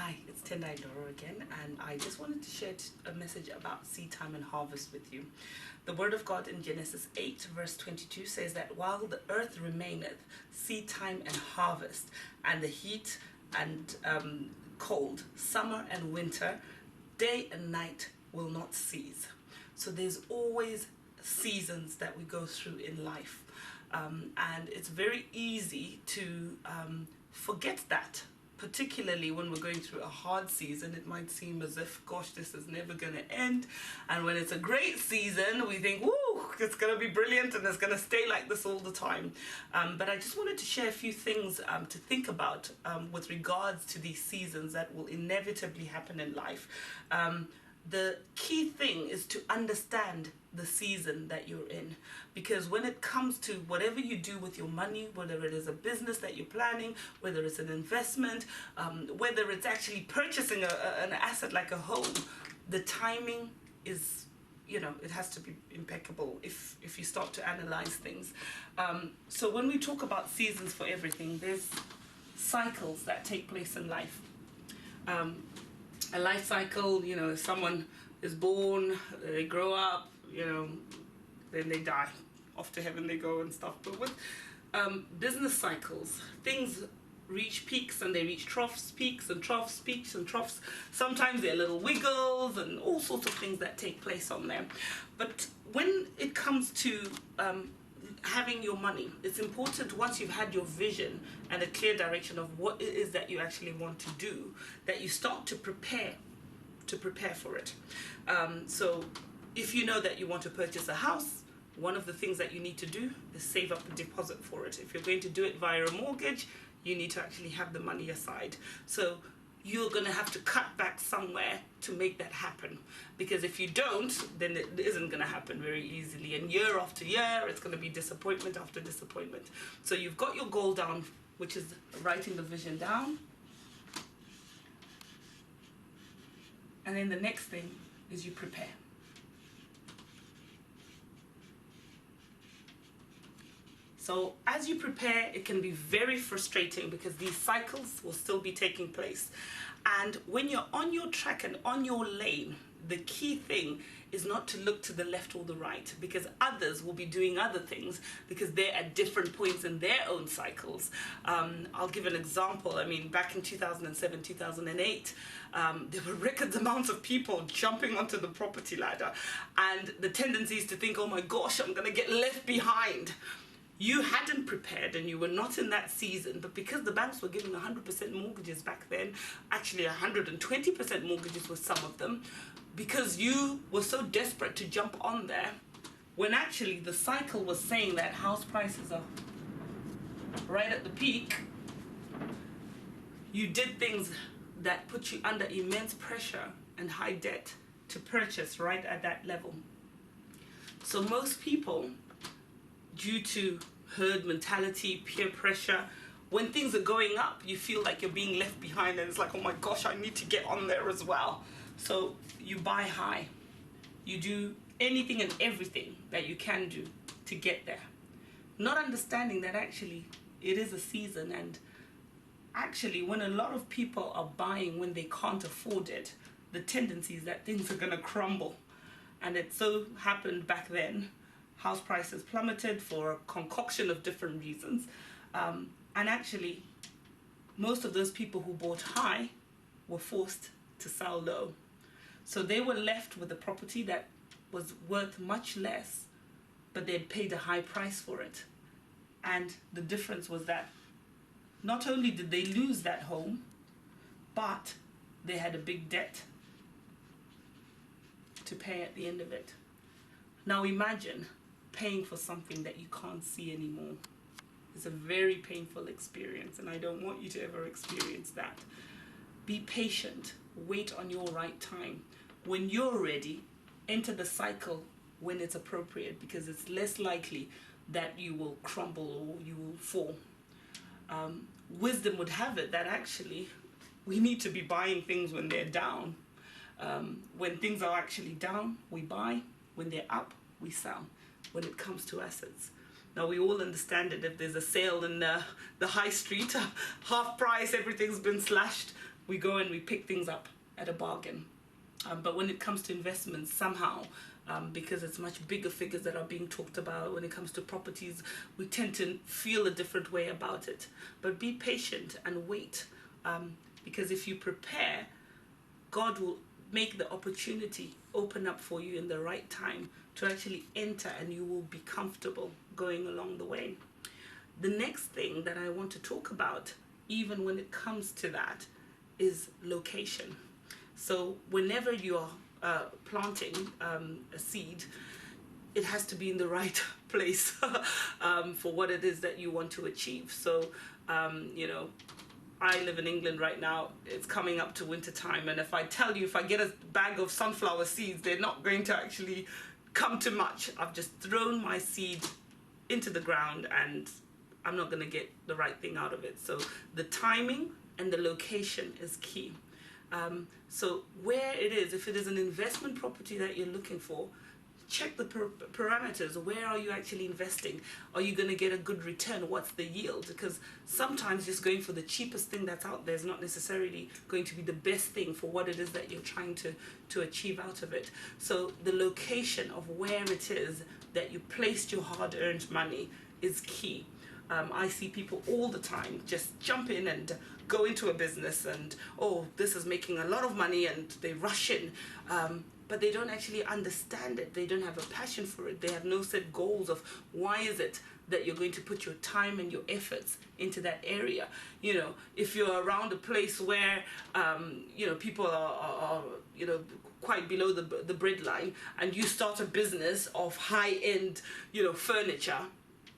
Hi, it's Tendayi Ndoro again, and I just wanted to share a message about seed time and harvest with you. The word of God in Genesis 8 verse 22 says that while the earth remaineth, seed time and harvest, and the heat and cold, summer and winter, day and night will not cease. So there's always seasons that we go through in life, and it's very easy to forget that. Particularly when we're going through a hard season, it might seem as if, gosh, this is never going to end. And when it's a great season, we think, woo, it's going to be brilliant and it's going to stay like this all the time. But I just wanted to share a few things to think about with regards to these seasons that will inevitably happen in life. The key thing is to understand the season that you're in, because when it comes to whatever you do with your money, whether it is a business that you're planning, whether it's an investment, whether it's actually purchasing an asset like a home, the timing is, it has to be impeccable if you start to analyze things. So when we talk about seasons for everything, there's cycles that take place in life. A life cycle, someone is born, they grow up, then they die, off to heaven they go and stuff. But with business cycles, things reach peaks and they reach troughs, peaks and troughs, peaks and troughs. Sometimes there are little wiggles and all sorts of things that take place on there. But when it comes to having your money, it's important, once you've had your vision and a clear direction of what it is that you actually want to do, that you start to prepare for it. So if you know that you want to purchase a house, one of the things that you need to do is save up a deposit for it. If you're going to do it via a mortgage, you need to actually have the money aside. So you're going to have to cut back somewhere to make that happen, because if you don't, then it isn't going to happen very easily, and year after year it's going to be disappointment after disappointment. So you've got your goal down, which is writing the vision down, and then the next thing is you prepare. So as you prepare, it can be very frustrating because these cycles will still be taking place. And when you're on your track and on your lane, the key thing is not to look to the left or the right, because others will be doing other things because they're at different points in their own cycles. I'll give an example. I mean, back in 2007, 2008, there were record amounts of people jumping onto the property ladder, and the tendency is to think, oh my gosh, I'm going to get left behind. You hadn't prepared and you were not in that season, but because the banks were giving 100% mortgages back then, actually 120% mortgages with some of them, because you were so desperate to jump on there, when actually the cycle was saying that house prices are right at the peak, you did things that put you under immense pressure and high debt to purchase right at that level. So most people, due to herd mentality, peer pressure, when things are going up, you feel like you're being left behind, and it's like, oh my gosh, I need to get on there as well. So you buy high. You do anything and everything that you can do to get there, not understanding that actually it is a season. And actually, when a lot of people are buying when they can't afford it, the tendency is that things are going to crumble. And it so happened back then, house prices plummeted for a concoction of different reasons. And actually, most of those people who bought high were forced to sell low. So they were left with a property that was worth much less, but they'd paid a high price for it. And the difference was that not only did they lose that home, but they had a big debt to pay at the end of it. Now imagine paying for something that you can't see anymore. It's a very painful experience, and I don't want you to ever experience that. Be patient. Wait on your right time. When you're ready, enter the cycle when it's appropriate, because it's less likely that you will crumble or you will fall. Wisdom would have it that actually we need to be buying things when they're down. When things are actually down, we buy. When they're up, we sell. When it comes to assets, now we all understand it. If there's a sale in the high street, half price, everything's been slashed, we go and we pick things up at a bargain. But when it comes to investments, somehow, because it's much bigger figures that are being talked about, when it comes to properties, we tend to feel a different way about it. But be patient and wait, because if you prepare, God will make the opportunity open up for you in the right time to actually enter, and you will be comfortable going along the way. The next thing that I want to talk about, even when it comes to that, is location. So whenever you're planting a seed, it has to be in the right place for what it is that you want to achieve. So, you know, I live in England right now. It's coming up to winter time, and if I tell you, if I get a bag of sunflower seeds, they're not going to actually come to much. I've just thrown my seed into the ground, and I'm not going to get the right thing out of it. So the timing and the location is key. So where it is, if it is an investment property that you're looking for, check the parameters. Where are you actually investing? Are you going to get a good return? What's the yield? Because sometimes just going for the cheapest thing that's out there is not necessarily going to be the best thing for what it is that you're trying to achieve out of it. So the location of where it is that you placed your hard-earned money is key. I see people all the time just jump in and go into a business and, oh, this is making a lot of money, and they rush in. But they don't actually understand it. They don't have a passion for it. They have no set goals of why is it that you're going to put your time and your efforts into that area. You know, if you're around a place where, you know, people are you know, quite below the breadline, and you start a business of high-end, you know, furniture,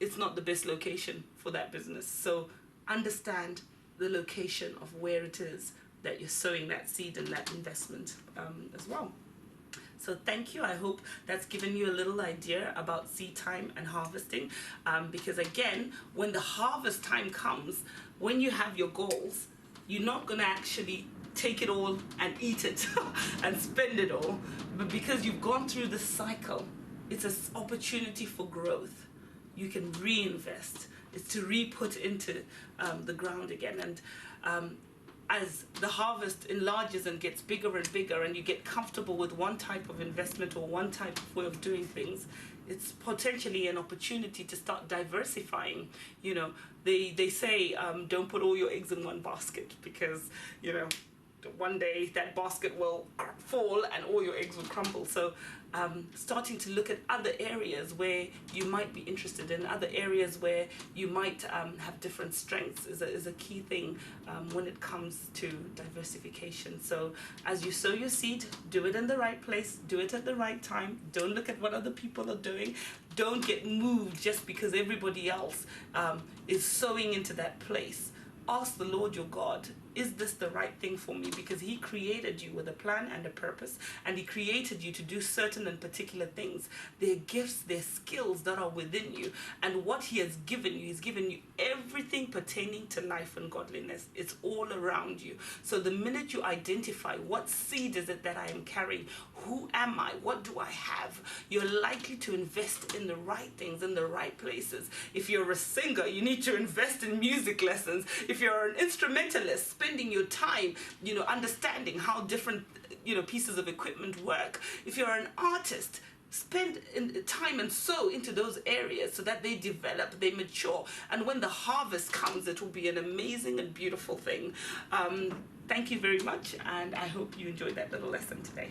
it's not the best location for that business. So understand the location of where it is that you're sowing that seed and that investment as well. So thank you. I hope that's given you a little idea about seed time and harvesting, because again, when the harvest time comes, when you have your goals, you're not going to actually take it all and eat it and spend it all, but because you've gone through the cycle, it's an opportunity for growth. You can reinvest. It's to re-put into the ground again. And as the harvest enlarges and gets bigger and bigger, and you get comfortable with one type of investment or one type of way of doing things, it's potentially an opportunity to start diversifying. You know, they say don't put all your eggs in one basket, because, you know, one day that basket will fall and all your eggs will crumble. So starting to look at other areas where you might be interested in, other areas where you might have different strengths is a key thing when it comes to diversification. So as you sow your seed, do it in the right place, do it at the right time. Don't look at what other people are doing. Don't get moved just because everybody else is sowing into that place. Ask the Lord your God, is this the right thing for me? Because he created you with a plan and a purpose, and he created you to do certain and particular things. They're gifts, they're skills that are within you, and what he has given you, he's given you everything pertaining to life and godliness. It's all around you. So the minute you identify what seed is it that I am carrying, who am I, what do I have, you're likely to invest in the right things, in the right places. If you're a singer, you need to invest in music lessons. If you're an instrumentalist, spending your time, you know, understanding how different, you know, pieces of equipment work. If you're an artist, spend time and sow into those areas so that they develop, they mature, and when the harvest comes, it will be an amazing and beautiful thing. Thank you very much, and I hope you enjoyed that little lesson today.